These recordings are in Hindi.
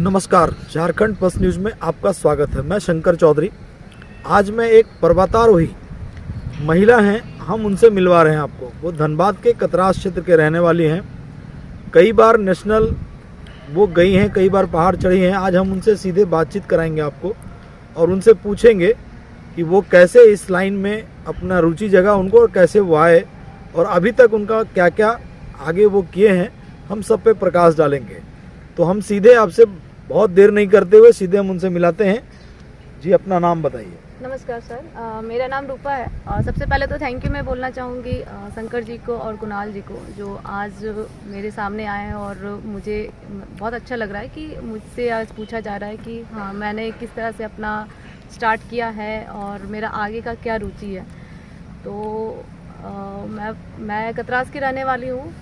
नमस्कार, झारखंड पस न्यूज़ में आपका स्वागत है। मैं शंकर चौधरी। आज मैं एक पर्वतारोही महिला हैं, हम उनसे मिलवा रहे हैं आपको। वो धनबाद के कतरास क्षेत्र के रहने वाली हैं। कई बार नेशनल वो गई हैं, कई बार पहाड़ चढ़ी हैं। आज हम उनसे सीधे बातचीत कराएंगे आपको और उनसे पूछेंगे कि वो कैसे इस लाइन में अपना रुचि जगा उनको और कैसे वो आए और अभी तक उनका क्या क्या आगे वो किए हैं, हम सब पे प्रकाश डालेंगे। तो हम सीधे आपसे बहुत देर नहीं करते हुए सीधे हम उनसे मिलाते हैं। जी, अपना नाम बताइए। नमस्कार सर, मेरा नाम रूपा है और सबसे पहले तो थैंक यू मैं बोलना चाहूँगी शंकर जी को और कुणाल जी को, जो आज मेरे सामने आए हैं और मुझे बहुत अच्छा लग रहा है कि मुझसे आज पूछा जा रहा है कि हाँ मैंने किस तरह से अपना स्टार्ट किया है और मेरा आगे का क्या रुचि है। तो मैं कतरास की रहने वाली हूँ।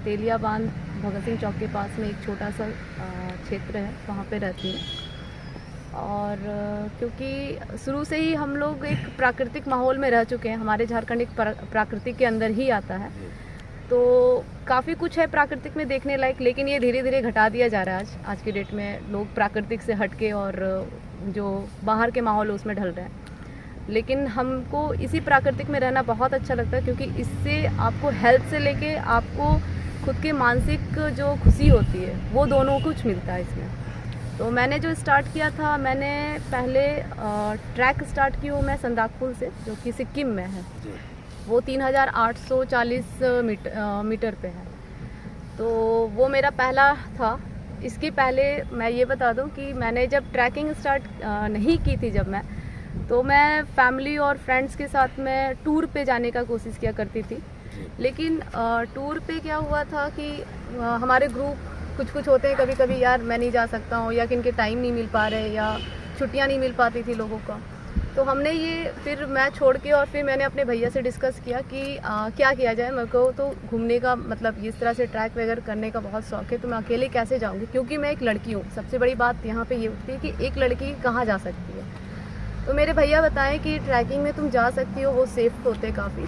तेलिया बांध भगत सिंह चौक के पास में एक छोटा सा क्षेत्र है, वहाँ पे रहती हूँ। और क्योंकि शुरू से ही हम लोग एक प्राकृतिक माहौल में रह चुके हैं, हमारे झारखंड एक प्राकृतिक के अंदर ही आता है, तो काफ़ी कुछ है प्राकृतिक में देखने लायक, लेकिन ये धीरे धीरे घटा दिया जा रहा है। आज की डेट में लोग प्राकृतिक से हट के और जो बाहर के माहौल है उसमें ढल रहे हैं। लेकिन हमको इसी प्राकृतिक में रहना बहुत अच्छा लगता है, क्योंकि इससे आपको हेल्थ से लेके आपको खुद के मानसिक जो खुशी होती है वो दोनों कुछ मिलता है इसमें। तो मैंने जो स्टार्ट किया था, मैंने पहले ट्रैक स्टार्ट की हूँ मैं संदाकफू से, जो कि सिक्किम में है। वो 3840 मीटर पे है। तो वो मेरा पहला था। इसके पहले मैं ये बता दूं कि मैंने जब ट्रैकिंग स्टार्ट नहीं की थी, जब तो मैं फैमिली और फ्रेंड्स के साथ में टूर पे जाने का कोशिश किया करती थी। लेकिन टूर पे क्या हुआ था कि हमारे ग्रुप कुछ होते हैं, कभी कभी यार मैं नहीं जा सकता हूँ, या कि इनके टाइम नहीं मिल पा रहे, या छुट्टियाँ नहीं मिल पाती थी लोगों का। तो हमने ये फिर मैं छोड़ के और फिर मैंने अपने भैया से डिस्कस किया कि क्या किया जाए। मेरे को तो घूमने का मतलब इस तरह से ट्रैक वगैरह करने का बहुत शौक है, तो मैं अकेले कैसे जाऊँगी, क्योंकि मैं एक लड़की हूँ। सबसे बड़ी बात यहाँ पे ये उठती है कि एक लड़की कहाँ जा सकती है। तो मेरे भैया बताएं कि ट्रैकिंग में तुम जा सकती हो, वो सेफ होते काफ़ी,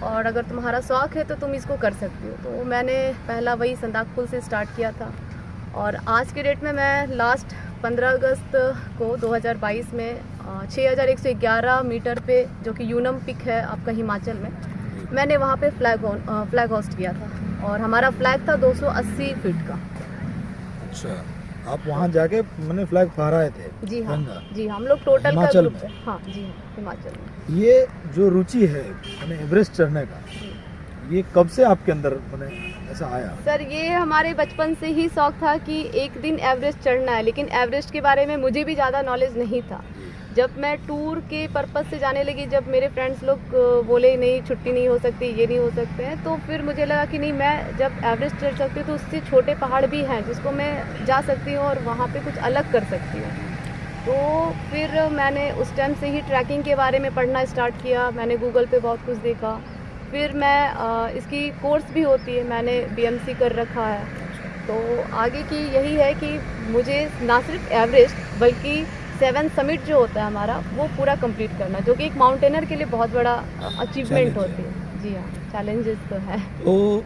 और अगर तुम्हारा शौक़ है तो तुम इसको कर सकती हो। तो मैंने पहला वही संदाकफू से स्टार्ट किया था। और आज के डेट में मैं लास्ट 15 अगस्त को 2022 में 6111 मीटर पे, जो कि यूनम पिक है आपका हिमाचल में, मैंने वहाँ पे फ्लैग होस्ट किया था। और हमारा फ्लैग था 280 फीट का। अच्छा, आप वहाँ जाके मैंने फ्लैग फहराए थे? जी हाँ, जी हम लोग टोटल का ग्रुप है। हाँ जी हाँ, हिमाचल में। ये जो रुचि है मैंने एवरेस्ट चढ़ने का, ये कब से आपके अंदर मैंने ऐसा आया? सर, ये हमारे बचपन से ही शौक था कि एक दिन एवरेस्ट चढ़ना है, लेकिन एवरेस्ट के बारे में मुझे भी ज़्यादा नॉलेज नहीं था। जब मैं टूर के पर्पस से जाने लगी, जब मेरे फ्रेंड्स लोग बोले नहीं छुट्टी नहीं हो सकती, ये नहीं हो सकते हैं, तो फिर मुझे लगा कि नहीं, मैं जब एवरेस्ट चढ़ सकती हूँ तो उससे छोटे पहाड़ भी हैं जिसको मैं जा सकती हूँ और वहाँ पे कुछ अलग कर सकती हूँ। तो फिर मैंने उस टाइम से ही ट्रैकिंग के बारे में पढ़ना स्टार्ट किया। मैंने गूगल पे बहुत कुछ देखा। फिर मैं इसकी कोर्स भी होती है, मैंने BMC कर रखा है। तो आगे की यही है कि मुझे ना सिर्फ एवरेस्ट बल्कि 7 समिट जो होता है हमारा, वो पूरा कंप्लीट करना, जो कि एक माउंटेनर के लिए बहुत बड़ा अचीवमेंट होती है। जी हाँ, चैलेंजेस तो है। तो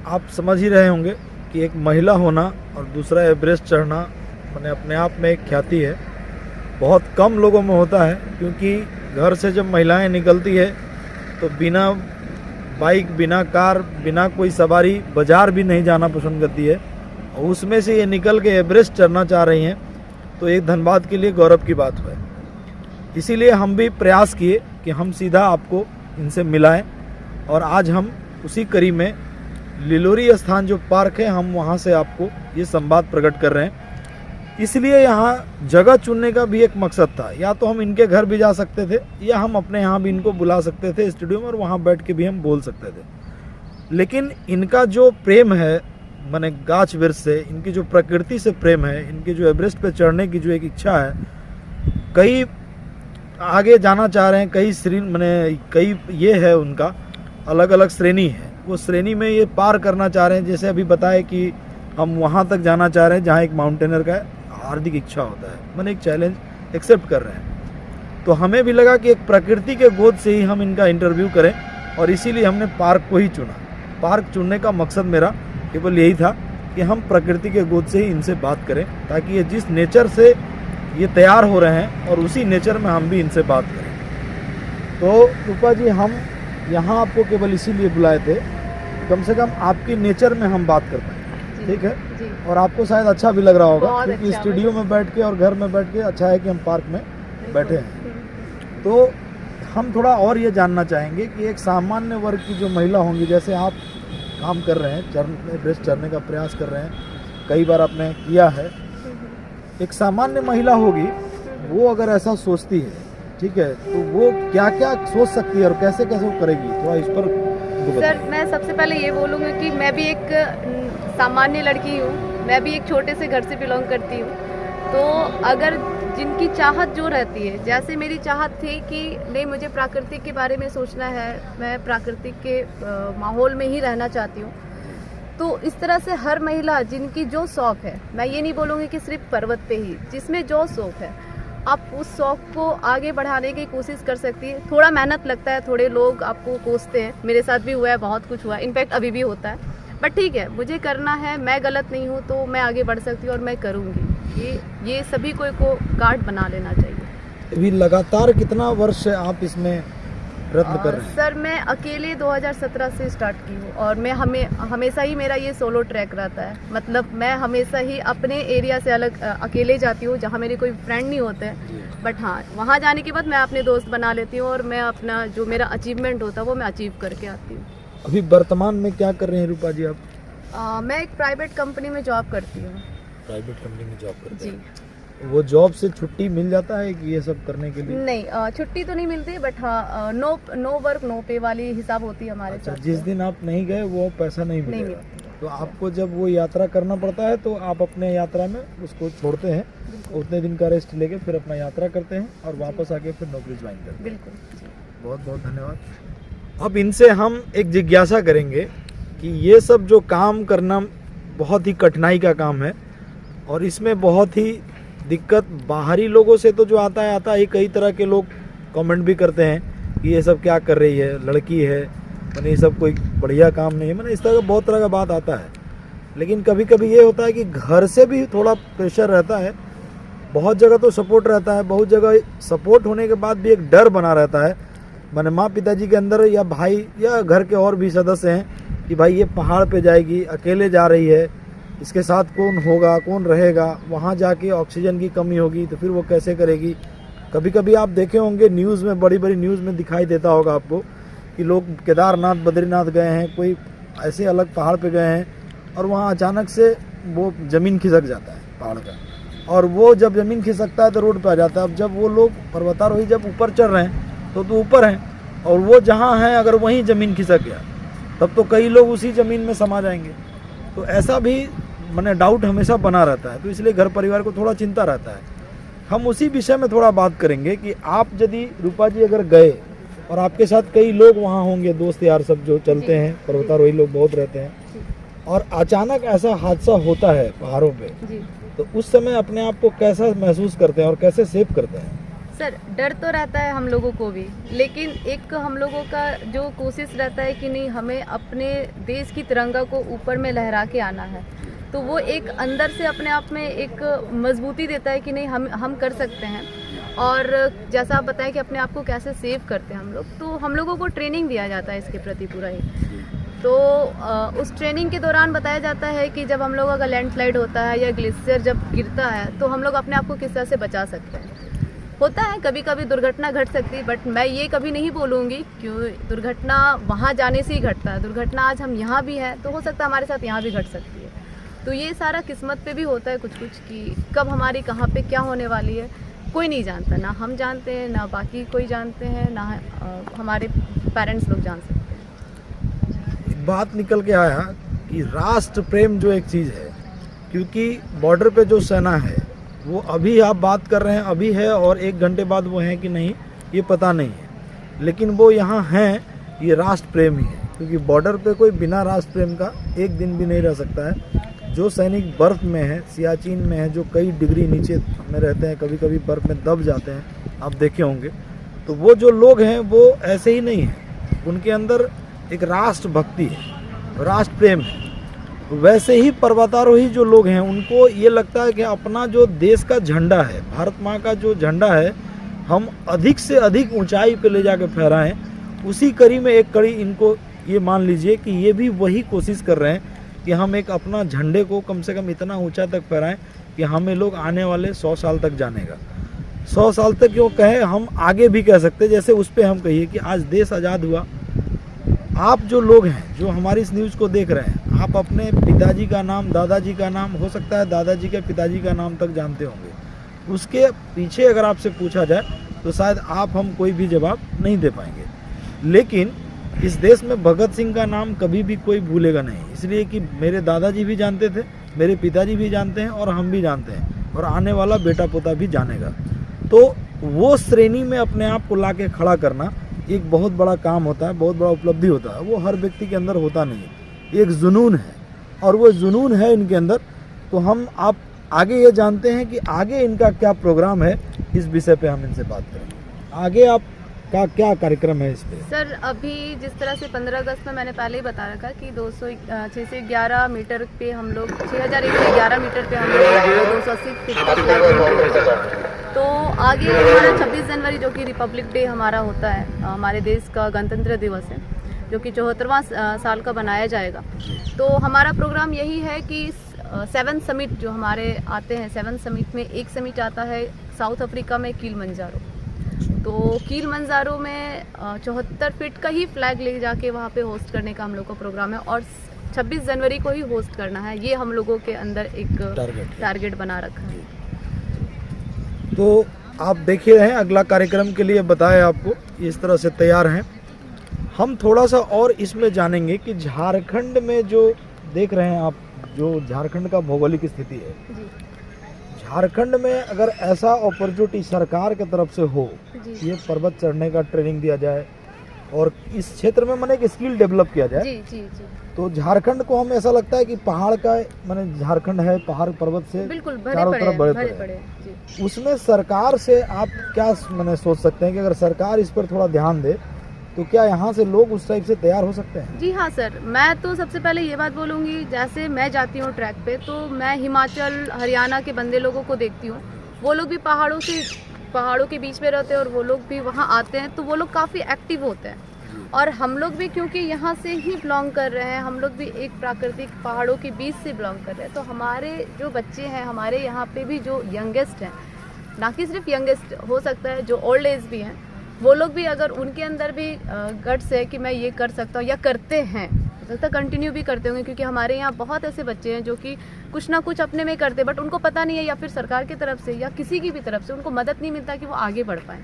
आप समझ ही रहे होंगे कि एक महिला होना और दूसरा एवरेस्ट चढ़ना मैंने अपने आप में एक ख्याति है। बहुत कम लोगों में होता है, क्योंकि घर से जब महिलाएं निकलती है तो बिना बाइक, बिना कार, बिना कोई सवारी बाज़ार भी नहीं जाना पसंद करती है, और उसमें से ये निकल के एवरेस्ट चढ़ना चाह रही हैं, तो एक धनबाद के लिए गौरव की बात है। इसीलिए हम भी प्रयास किए कि हम सीधा आपको इनसे मिलाएं, और आज हम उसी कड़ी में लिलोरी स्थान जो पार्क है, हम वहाँ से आपको ये संवाद प्रकट कर रहे हैं। इसलिए यहाँ जगह चुनने का भी एक मकसद था। या तो हम इनके घर भी जा सकते थे, या हम अपने यहाँ भी इनको बुला सकते थे स्टूडियो में, और वहाँ बैठ के भी हम बोल सकते थे। लेकिन इनका जो प्रेम है मैंने गाछ वृक्ष से, इनकी जो प्रकृति से प्रेम है, इनकी जो एवरेस्ट पे चढ़ने की जो एक इच्छा है, कई आगे जाना चाह रहे हैं, कई ये है उनका अलग अलग श्रेणी है, वो श्रेणी में ये पार करना चाह रहे हैं। जैसे अभी बताए कि हम वहाँ तक जाना चाह रहे हैं जहाँ एक माउंटेनर का हार्दिक इच्छा होता है, मैंने एक चैलेंज एक्सेप्ट कर रहे हैं। तो हमें भी लगा कि एक प्रकृति के गोद से ही हम इनका इंटरव्यू करें, और इसीलिए हमने पार्क को ही चुना। पार्क चुनने का मकसद मेरा केवल यही था कि हम प्रकृति के गोद से ही इनसे बात करें, ताकि ये जिस नेचर से ये तैयार हो रहे हैं और उसी नेचर में हम भी इनसे बात करें। तो रूपा जी, हम यहाँ आपको केवल इसीलिए बुलाए थे, कम से कम आपकी नेचर में हम बात कर पाएँ, ठीक है? जी। और आपको शायद अच्छा भी लग रहा होगा, बहुत क्योंकि अच्छा, स्टूडियो में बैठ के और घर में बैठ के अच्छा है कि हम पार्क में बैठे हैं। तो हम थोड़ा और ये जानना चाहेंगे कि एक सामान्य वर्ग की जो महिला होंगी, जैसे आप काम कर रहे हैं, एवरेस्ट चढ़ने का प्रयास कर रहे हैं, कई बार आपने किया है, एक सामान्य महिला होगी, वो अगर ऐसा सोचती है, ठीक है, तो वो क्या क्या सोच सकती है और कैसे कैसे वो करेगी, थोड़ा इस पर सर, मैं सबसे पहले ये बोलूँगी कि मैं भी एक सामान्य लड़की हूँ, मैं भी एक छोटे से घर से बिलोंग करती हूँ। तो अगर जिनकी चाहत जो रहती है, जैसे मेरी चाहत थी कि नहीं, मुझे प्राकृतिक के बारे में सोचना है, मैं प्राकृतिक के माहौल में ही रहना चाहती हूँ, तो इस तरह से हर महिला जिनकी जो शौक़ है, मैं ये नहीं बोलूँगी कि सिर्फ पर्वत पे ही, जिसमें जो शौक़ है, आप उस शौक़ को आगे बढ़ाने की कोशिश कर सकती है। थोड़ा मेहनत लगता है, थोड़े लोग आपको कोसते हैं, मेरे साथ भी हुआ है, बहुत कुछ हुआ है, इनफैक्ट अभी भी होता है, बट ठीक है, मुझे करना है, मैं गलत नहीं हूँ, तो मैं आगे बढ़ सकती हूँ और मैं करूँगी। ये सभी को गार्ड बना लेना चाहिए। अभी लगातार कितना वर्ष से आप इसमें प्रयत्न कर रहे हैं? सर, मैं अकेले 2017 से स्टार्ट की हूँ और मैं हमेशा ही मेरा ये सोलो ट्रैक रहता है। मतलब मैं हमेशा ही अपने एरिया से अलग अकेले जाती हूँ, जहाँ मेरे कोई फ्रेंड नहीं होते हैं, बट हाँ, वहाँ जाने के बाद मैं अपने दोस्त बना लेती हूँ और मैं अपना जो मेरा अचीवमेंट होता है वो मैं अचीव करके आती हूँ। अभी वर्तमान में क्या कर रहे हैं रूपा जी आप? मैं एक प्राइवेट कंपनी में जॉब करती हूँ। प्राइवेट कंपनी में जॉब करते जी। हैं? वो जॉब से छुट्टी मिल जाता है कि ये सब करने के लिए? नहीं, छुट्टी तो नहीं मिलती, बट हाँ, नो वर्क नो पे वाली हिसाब होती है हमारे अच्छा, साथ। जिस दिन आप नहीं गए वो पैसा नहीं नहीं मिलेगा? मिलती। तो आपको जब वो यात्रा करना पड़ता है तो आप अपने यात्रा में उसको छोड़ते हैं, उतने दिन का रेस्ट लेके फिर अपना यात्रा करते हैं और वापस आके फिर नौकरी ज्वाइन करते हैं। बिल्कुल। बहुत बहुत धन्यवाद। अब इनसे हम एक जिज्ञासा करेंगे कि ये सब जो काम करना बहुत ही कठिनाई का काम है और इसमें बहुत ही दिक्कत बाहरी लोगों से तो जो आता है, कई तरह के लोग कमेंट भी करते हैं कि ये सब क्या कर रही है, लड़की है, मैंने ये सब कोई बढ़िया काम नहीं है, मैंने इस तरह का बहुत तरह का बात आता है। लेकिन कभी कभी ये होता है कि घर से भी थोड़ा प्रेशर रहता है, बहुत जगह तो सपोर्ट रहता है, बहुत जगह सपोर्ट होने के बाद भी एक डर बना रहता है, मैंने माँ पिताजी के अंदर या भाई या घर के और भी सदस्य हैं कि भाई ये पहाड़ पे जाएगी, अकेले जा रही है, इसके साथ कौन होगा, कौन रहेगा, वहाँ जाके ऑक्सीजन की कमी होगी तो फिर वो कैसे करेगी। कभी कभी आप देखे होंगे न्यूज़ में, बड़ी बड़ी न्यूज़ में दिखाई देता होगा आपको कि लोग केदारनाथ, बद्रीनाथ गए हैं, कोई ऐसे अलग पहाड़ पे गए हैं और वहाँ अचानक से वो ज़मीन खिसक जाता है पहाड़ का, और वो जब ज़मीन खिसकता है तो रोड पे आ जाता है। अब जब वो लोग पर्वतारोही जब ऊपर चढ़ रहे हैं तो ऊपर हैं और वो जहाँ हैं अगर वहीं ज़मीन खिसक गया तब तो कई लोग उसी ज़मीन में समा जाएंगे। तो ऐसा भी मैंने डाउट हमेशा बना रहता है, तो इसलिए घर परिवार को थोड़ा चिंता रहता है। हम उसी विषय में थोड़ा बात करेंगे कि आप यदि रूपा जी अगर गए और आपके साथ कई लोग वहाँ होंगे, दोस्त यार सब जो चलते हैं, पर्वतारोही लोग बहुत रहते हैं, और अचानक ऐसा हादसा होता है पहाड़ों पे, तो उस समय अपने आप को कैसा महसूस करते हैं और कैसे सेव करते हैं? सर, डर तो रहता है हम लोगों को भी, लेकिन एक हम लोगों का जो कोशिश रहता है कि नहीं, हमें अपने देश की तिरंगा को ऊपर में लहरा के आना है, तो वो एक अंदर से अपने आप में एक मजबूती देता है कि नहीं, हम कर सकते हैं। और जैसा आप बताएं कि अपने आप को कैसे सेव करते हैं हम लोग, तो हम लोगों को ट्रेनिंग दिया जाता है इसके प्रति पूरा ही। तो उस ट्रेनिंग के दौरान बताया जाता है कि जब हम लोगों का लैंडस्लाइड होता है या ग्लेशियर जब गिरता है तो हम लोग अपने आप को किस तरह से बचा सकते हैं। होता है कभी कभी दुर्घटना घट सकती है, बट मैं ये कभी नहीं बोलूँगी क्यों दुर्घटना वहाँ जाने से ही घटता है। दुर्घटना आज हम यहाँ भी हैं तो हो सकता है हमारे साथ यहाँ भी घट सकती है। तो ये सारा किस्मत पे भी होता है कुछ कुछ कि कब हमारी कहाँ पे क्या होने वाली है कोई नहीं जानता, ना हम जानते हैं, ना बाकी कोई जानते हैं, ना हमारे पेरेंट्स लोग जान सकते हैं। बात निकल के आया कि राष्ट्र प्रेम जो एक चीज़ है, क्योंकि बॉर्डर पे जो सेना है वो अभी आप बात कर रहे हैं अभी है और 1 घंटे बाद वो हैं कि नहीं ये पता नहीं है, लेकिन वो यहाँ हैं, ये राष्ट्र प्रेम ही है। क्योंकि बॉर्डर पे कोई बिना राष्ट्र प्रेम का एक दिन भी नहीं रह सकता है। जो सैनिक बर्फ़ में है, सियाचिन में है, जो कई डिग्री नीचे में रहते हैं, कभी कभी बर्फ़ में दब जाते हैं, आप देखे होंगे, तो वो जो लोग हैं वो ऐसे ही नहीं हैं, उनके अंदर एक राष्ट्र भक्ति है, राष्ट्र प्रेम है। वैसे ही पर्वतारोही जो लोग हैं उनको ये लगता है कि अपना जो देश का झंडा है, भारत माँ का जो झंडा है, हम अधिक से अधिक ऊंचाई पे ले जाके फहराएं। उसी कड़ी में एक कड़ी इनको ये मान लीजिए कि ये भी वही कोशिश कर रहे हैं कि हम एक अपना झंडे को कम से कम इतना ऊंचा तक फहराएं कि हमें लोग आने वाले 100 साल तक जानेगा। 100 साल तक क्यों कहें, हम आगे भी कह सकते हैं। जैसे उस पर हम कहिए कि आज देश आज़ाद हुआ, आप जो लोग हैं जो हमारी इस न्यूज़ को देख रहे हैं, आप अपने पिताजी का नाम, दादाजी का नाम, हो सकता है दादाजी के पिताजी का नाम तक जानते होंगे। उसके पीछे अगर आपसे पूछा जाए तो शायद आप हम कोई भी जवाब नहीं दे पाएंगे। लेकिन इस देश में भगत सिंह का नाम कभी भी कोई भूलेगा नहीं, इसलिए कि मेरे दादाजी भी जानते थे, मेरे पिताजी भी जानते हैं और हम भी जानते हैं और आने वाला बेटा पोता भी जानेगा। तो वो श्रेणी में अपने आप को ला के खड़ा करना एक बहुत बड़ा काम होता है, बहुत बड़ा उपलब्धि होता है। वो हर व्यक्ति के अंदर होता नहीं है, एक जुनून है और वो जुनून है इनके अंदर। तो हम आप आगे ये जानते हैं कि आगे इनका क्या प्रोग्राम है, इस विषय पे हम इनसे बात करेंगे। आगे आप का क्या कार्यक्रम है इस पे? सर अभी जिस तरह से 15 अगस्त में मैंने पहले ही बता रखा कि 6 से 11 मीटर पे हम लोग 6111 मीटर पे हम लोग 280 फीट का फ्लैग होंगे। तो आगे हमारा 26 जनवरी जो कि रिपब्लिक डे हमारा होता है, हमारे देश का गणतंत्र दिवस है जो कि 74वां साल का बनाया जाएगा। तो हमारा प्रोग्राम यही है कि 7 समिट जो हमारे आते हैं, 7 समिट में एक समिट आता है साउथ अफ्रीका में किलिमंजारो। तो किलिमंजारो में 74 फीट का ही फ्लैग ले जाके वहाँ पे होस्ट करने का हम लोग का प्रोग्राम है और 26 जनवरी को ही होस्ट करना है। ये हम लोगों के अंदर एक टारगेट बना रखा है। तो आप देखे हैं, अगला कार्यक्रम के लिए बताएं आपको, इस तरह से तैयार हैं। हम थोड़ा सा और इसमें जानेंगे कि झारखंड में जो देख रहे हैं आप, जो झारखंड का भौगोलिक स्थिति है, झारखंड में अगर ऐसा अपॉर्चुनिटी सरकार की तरफ से हो, ये पर्वत चढ़ने का ट्रेनिंग दिया जाए और इस क्षेत्र में मैंने एक स्किल डेवलप किया जाए, जी। तो झारखंड को हमें ऐसा लगता है कि पहाड़ का मैंने झारखंड है, पहाड़ पर्वत से बिल्कुल चारों तरफ बड़े पड़े। उसमें सरकार से आप क्या मैंने सोच सकते हैं कि अगर सरकार इस पर थोड़ा ध्यान दे तो क्या यहाँ से लोग उस टाइप से तैयार हो सकते हैं? जी हाँ सर, मैं तो सबसे पहले ये बात बोलूँगी, जैसे मैं जाती हूँ ट्रैक पे तो मैं हिमाचल हरियाणा के बंदे लोगों को देखती हूँ। वो लोग भी पहाड़ों के बीच में रहते हैं और वो लोग भी वहाँ आते हैं, तो वो लोग काफ़ी एक्टिव होते हैं। और हम लोग भी क्योंकि यहाँ से ही बिलोंग कर रहे हैं, हम लोग भी एक प्राकृतिक पहाड़ों के बीच से बिलोंग कर रहे हैं, तो हमारे जो बच्चे हैं, हमारे यहाँ पे भी जो यंगेस्ट हैं, ना कि सिर्फ यंगेस्ट, हो सकता है जो ओल्ड एज भी हैं, वो लोग भी अगर उनके अंदर भी गट्स है कि मैं ये कर सकता हूँ या करते हैं, हो सकता है कंटिन्यू भी करते होंगे, क्योंकि हमारे यहाँ बहुत ऐसे बच्चे हैं जो कि कुछ ना कुछ अपने में करते, बट उनको पता नहीं है या फिर सरकार की तरफ से या किसी की भी तरफ से उनको मदद नहीं मिलता कि वो आगे बढ़ पाए,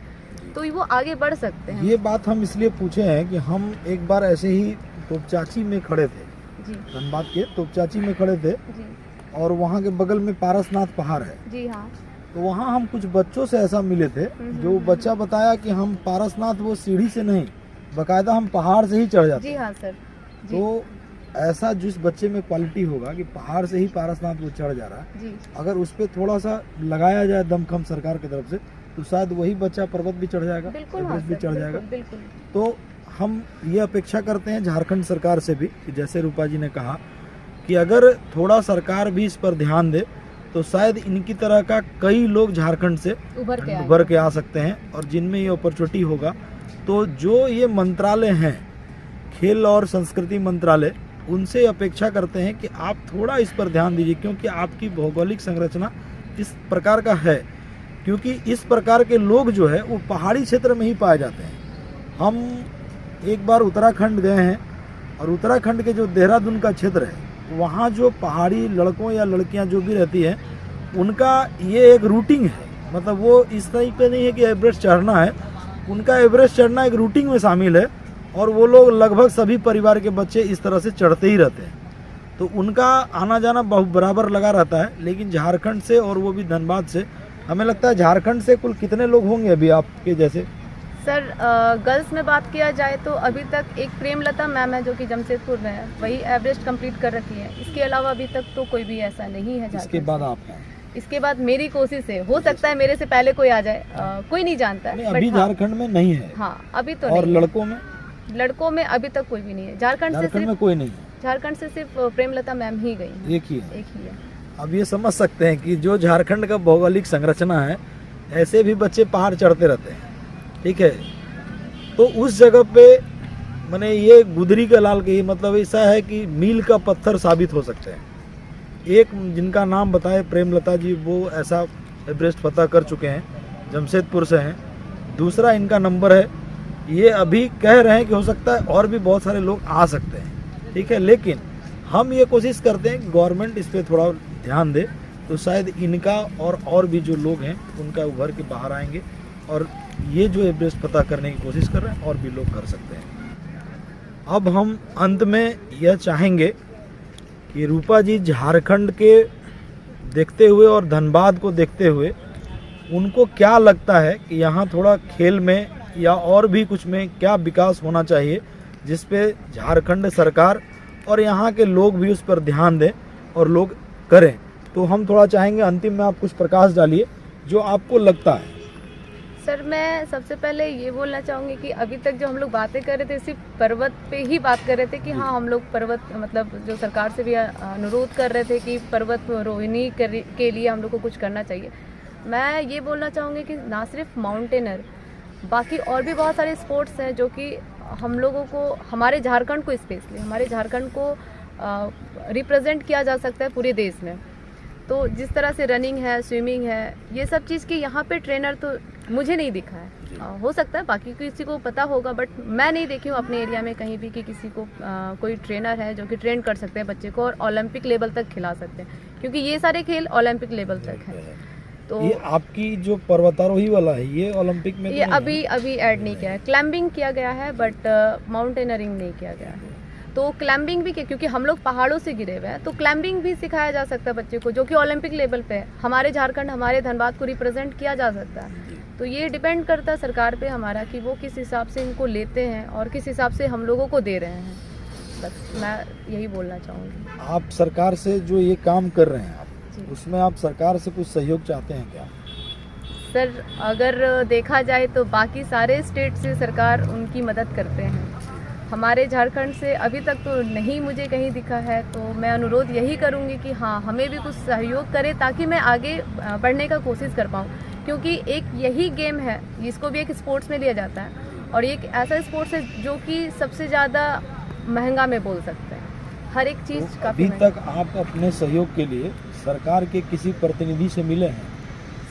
तो वो आगे बढ़ सकते हैं। ये बात हम इसलिए पूछे हैं कि हम एक बार ऐसे ही तोपचाची में खड़े थे, धनबाद के तोपचाची में खड़े थे जी। और वहाँ के बगल में पारसनाथ पहाड़ है जी हाँ। तो वहाँ हम कुछ बच्चों से ऐसा मिले थे, जो बच्चा बताया कि हम पारसनाथ वो सीढ़ी से नहीं, बकायदा हम पहाड़ से ही चढ़ जाते। जी हाँ सर जी। तो ऐसा जिस बच्चे में क्वालिटी होगा कि पहाड़ से ही पारसनाथ वो चढ़ जा रहा है जी, अगर उस पर थोड़ा सा लगाया जाए दमखम सरकार की तरफ से, तो शायद वही बच्चा पर्वत भी चढ़ जाएगा, एवरेस्ट भी चढ़ जाएगा। बिल्कुल। तो हम ये अपेक्षा करते हैं झारखंड सरकार से भी कि जैसे रूपा जी ने कहा कि अगर थोड़ा सरकार भी इस पर ध्यान दे तो शायद इनकी तरह का कई लोग झारखंड से उभर के आ सकते हैं और जिनमें ये अपॉर्चुनिटी होगा। तो जो ये मंत्रालय हैं, खेल और संस्कृति मंत्रालय, उनसे अपेक्षा करते हैं कि आप थोड़ा इस पर ध्यान दीजिए, क्योंकि आपकी भौगोलिक संरचना इस प्रकार का है, क्योंकि इस प्रकार के लोग जो है वो पहाड़ी क्षेत्र में ही पाए जाते हैं। हम एक बार उत्तराखंड गए हैं और उत्तराखंड के जो देहरादून का क्षेत्र है, वहाँ जो पहाड़ी लड़कों या लड़कियाँ जो भी रहती हैं, उनका ये एक रूटीन है, मतलब वो इस तरह पे नहीं है कि एवरेस्ट चढ़ना है, उनका एवरेस्ट चढ़ना एक रूटीन में शामिल है और वो लोग लगभग सभी परिवार के बच्चे इस तरह से चढ़ते ही रहते हैं। तो उनका आना जाना बहुत बराबर लगा रहता है। लेकिन झारखंड से, और वो भी धनबाद से, हमें लगता है झारखंड से कुल कितने लोग होंगे अभी आपके जैसे? सर गर्ल्स में बात किया जाए तो अभी तक एक प्रेमलता मैम है जो कि जमशेदपुर में है, वही एवरेस्ट कंप्लीट कर रखी है। इसके अलावा अभी तक तो कोई भी ऐसा नहीं है। इसके बाद आप? इसके बाद मेरी कोशिश है, हो सकता है मेरे से पहले कोई आ जाए, कोई नहीं जानता है। अभी झारखंड में नहीं है? हाँ अभी तो और नहीं। लड़कों में? लड़कों में अभी तक कोई भी नहीं है झारखंड में, कोई नहीं है। झारखंड से सिर्फ प्रेमलता मैम ही गई हैं। एक ही है। एक ही है। अब ये समझ सकते हैं कि जो झारखंड का भौगोलिक संरचना है, ऐसे भी बच्चे पहाड़ चढ़ते रहते हैं, ठीक है। तो उस जगह पे मैंने ये गुदरी का लाल के मतलब ऐसा है कि मील का पत्थर साबित हो सकते हैं। एक जिनका नाम बताए प्रेमलता जी, वो ऐसा एवरेस्ट फतह कर चुके हैं, जमशेदपुर से हैं। दूसरा इनका नंबर है, ये अभी कह रहे हैं कि हो सकता है और भी बहुत सारे लोग आ सकते हैं, ठीक है। लेकिन हम ये कोशिश करते हैं कि गवर्नमेंट इस पर थोड़ा ध्यान दे, तो शायद इनका और भी जो लोग हैं उनका उभर के बाहर आएंगे और ये जो एवरेस्ट फतह करने की कोशिश कर रहे हैं और भी लोग कर सकते हैं। अब हम अंत में यह चाहेंगे कि रूपा जी झारखंड के देखते हुए और धनबाद को देखते हुए उनको क्या लगता है कि यहाँ थोड़ा खेल में या और भी कुछ में क्या विकास होना चाहिए, जिस पे झारखंड सरकार और यहाँ के लोग भी उस पर ध्यान दें और लोग करें। तो हम थोड़ा चाहेंगे अंतिम में आप कुछ प्रकाश डालिए जो आपको लगता है। सर, मैं सबसे पहले ये बोलना चाहूँगी कि अभी तक जो हम लोग बातें कर रहे थे सिर्फ पर्वत पे ही बात कर रहे थे कि हाँ हम लोग पर्वत मतलब जो सरकार से भी अनुरोध कर रहे थे कि पर्वत रोहिणी के लिए हम लोग को कुछ करना चाहिए। मैं ये बोलना चाहूँगी कि ना सिर्फ माउंटेनर, बाकी और भी बहुत सारे स्पोर्ट्स हैं जो कि हम लोगों को, हमारे झारखंड को स्पेशली हमारे झारखंड को रिप्रेजेंट किया जा सकता है पूरे देश में। तो जिस तरह से रनिंग है, स्विमिंग है, ये सब चीज़ की यहाँ पे ट्रेनर तो मुझे नहीं दिखा है। हो सकता है बाकी किसी को पता होगा, बट मैं नहीं देखी हूँ अपने एरिया में कहीं भी कि किसी को कोई ट्रेनर है जो कि ट्रेन कर सकते हैं बच्चे को और ओलंपिक लेवल तक खिला सकते हैं, क्योंकि ये सारे खेल ओलंपिक लेवल तक हैं। तो ये आपकी जो पर्वतारोही वाला है ये ओलंपिक में ये अभी ऐड नहीं किया है। क्लाइंबिंग किया गया है बट माउंटेनरिंग नहीं किया गया है। तो क्लाइंबिंग भी क्योंकि हम लोग पहाड़ों से गिरे हुए हैं, तो क्लाइंबिंग भी सिखाया जा सकता है बच्चे को, जो कि ओलंपिक लेवल पे है। हमारे झारखंड, हमारे धनबाद को रिप्रेजेंट किया जा सकता है। तो ये डिपेंड करता है सरकार पे हमारा कि वो किस हिसाब से इनको लेते हैं और किस हिसाब से हम लोगों को दे रहे हैं। बस मैं यही बोलना चाहूँगी। आप सरकार से जो ये काम कर रहे हैं आप, उसमें आप सरकार से कुछ सहयोग चाहते हैं क्या? सर, अगर देखा जाए तो बाकी सारे स्टेट से सरकार उनकी मदद करते हैं। हमारे झारखंड से अभी तक तो नहीं मुझे कहीं दिखा है, तो मैं अनुरोध यही करूंगी कि हाँ हमें भी कुछ सहयोग करें ताकि मैं आगे बढ़ने का कोशिश कर पाऊँ, क्योंकि एक यही गेम है जिसको भी एक स्पोर्ट्स में लिया जाता है और एक ऐसा स्पोर्ट्स है जो कि सबसे ज़्यादा महंगा में बोल सकते हैं। हर एक चीज़ तो काफ़ी अभी तक आप अपने सहयोग के लिए सरकार के किसी प्रतिनिधि से मिले हैं?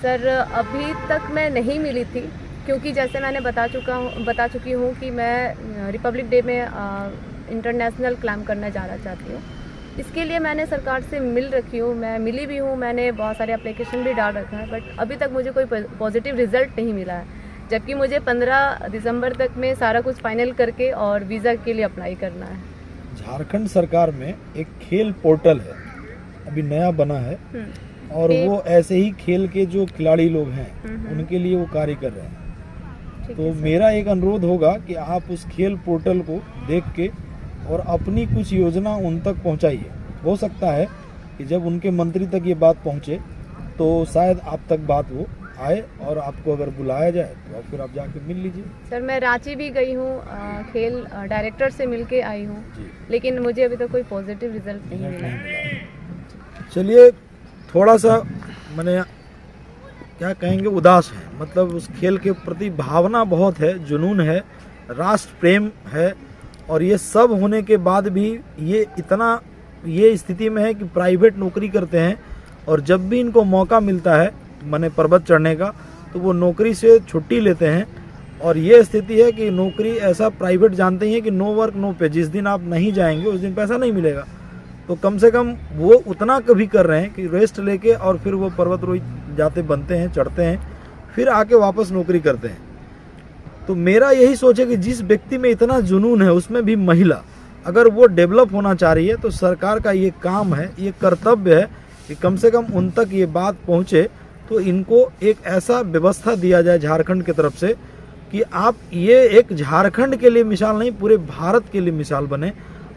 सर, अभी तक मैं नहीं मिली थी, क्योंकि जैसे मैंने बता चुकी हूँ कि मैं रिपब्लिक डे में इंटरनेशनल क्लाइंब करना जाना चाहती हूँ। इसके लिए मैंने सरकार से मिल रखी हूँ, मैं मिली भी हूँ, मैंने बहुत सारे एप्लीकेशन भी डाल रखा है, बट अभी तक मुझे कोई पॉजिटिव रिजल्ट नहीं मिला है। जबकि मुझे 15 दिसंबर तक में सारा कुछ फाइनल करके और वीज़ा के लिए अप्लाई करना है। झारखंड सरकार में एक खेल पोर्टल है, अभी नया बना है और वो ऐसे ही खेल के जो खिलाड़ी लोग हैं उनके लिए वो कार्य कर रहे हैं। तो मेरा एक अनुरोध होगा कि आप उस खेल पोर्टल को देख के और अपनी कुछ योजना उन तक पहुंचाइए। हो सकता है कि जब उनके मंत्री तक ये बात पहुंचे तो शायद आप तक बात वो आए और आपको अगर बुलाया जाए तो फिर आप जाके मिल लीजिए। सर, मैं रांची भी गई हूँ, खेल डायरेक्टर से मिल के आई हूँ, लेकिन मुझे अभी तक कोई पॉजिटिव रिजल्ट नहीं मिला। चलिए, थोड़ा सा मैंने क्या कहेंगे उदास है, मतलब उस खेल के प्रति भावना बहुत है, जुनून है, राष्ट्र प्रेम है, और ये सब होने के बाद भी ये स्थिति में है कि प्राइवेट नौकरी करते हैं और जब भी इनको मौका मिलता है माने पर्वत चढ़ने का तो वो नौकरी से छुट्टी लेते हैं। और ये स्थिति है कि नौकरी ऐसा प्राइवेट जानते ही है कि नो वर्क नो पे, जिस दिन आप नहीं जाएंगे उस दिन पैसा नहीं मिलेगा। तो कम से कम वो उतना कभी कर रहे हैं कि रेस्ट लेके और फिर वो पर्वतारोही जाते बनते हैं, चढ़ते हैं, फिर आके वापस नौकरी करते हैं। तो मेरा यही सोच है कि जिस व्यक्ति में इतना जुनून है, उसमें भी महिला अगर वो डेवलप होना चाह रही है तो सरकार का ये काम है, ये कर्तव्य है कि कम से कम उन तक ये बात पहुँचे। तो इनको एक ऐसा व्यवस्था दिया जाए झारखंड की तरफ से कि आप ये एक झारखंड के लिए मिसाल नहीं, पूरे भारत के लिए मिसाल बने।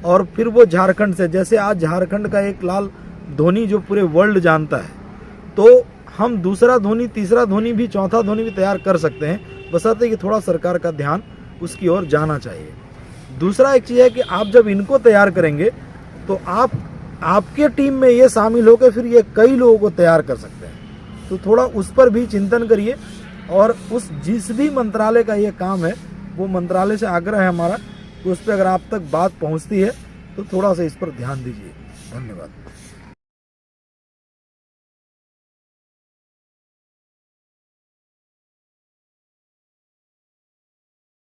और फिर वो झारखंड से, जैसे आज झारखंड का एक लाल धोनी जो पूरे वर्ल्ड जानता है, तो हम दूसरा धोनी, तीसरा धोनी भी, चौथा धोनी भी तैयार कर सकते हैं, बशर्ते कि थोड़ा सरकार का ध्यान उसकी ओर जाना चाहिए। दूसरा एक चीज़ है कि आप जब इनको तैयार करेंगे तो आपके टीम में ये शामिल होकर फिर ये कई लोगों को तैयार कर सकते हैं। तो थोड़ा उस पर भी चिंतन करिए, और उस जिस भी मंत्रालय का ये काम है वो मंत्रालय से आग्रह है हमारा कि उस पर अगर आप तक बात पहुंचती है तो थोड़ा सा इस पर ध्यान दीजिए। धन्यवाद।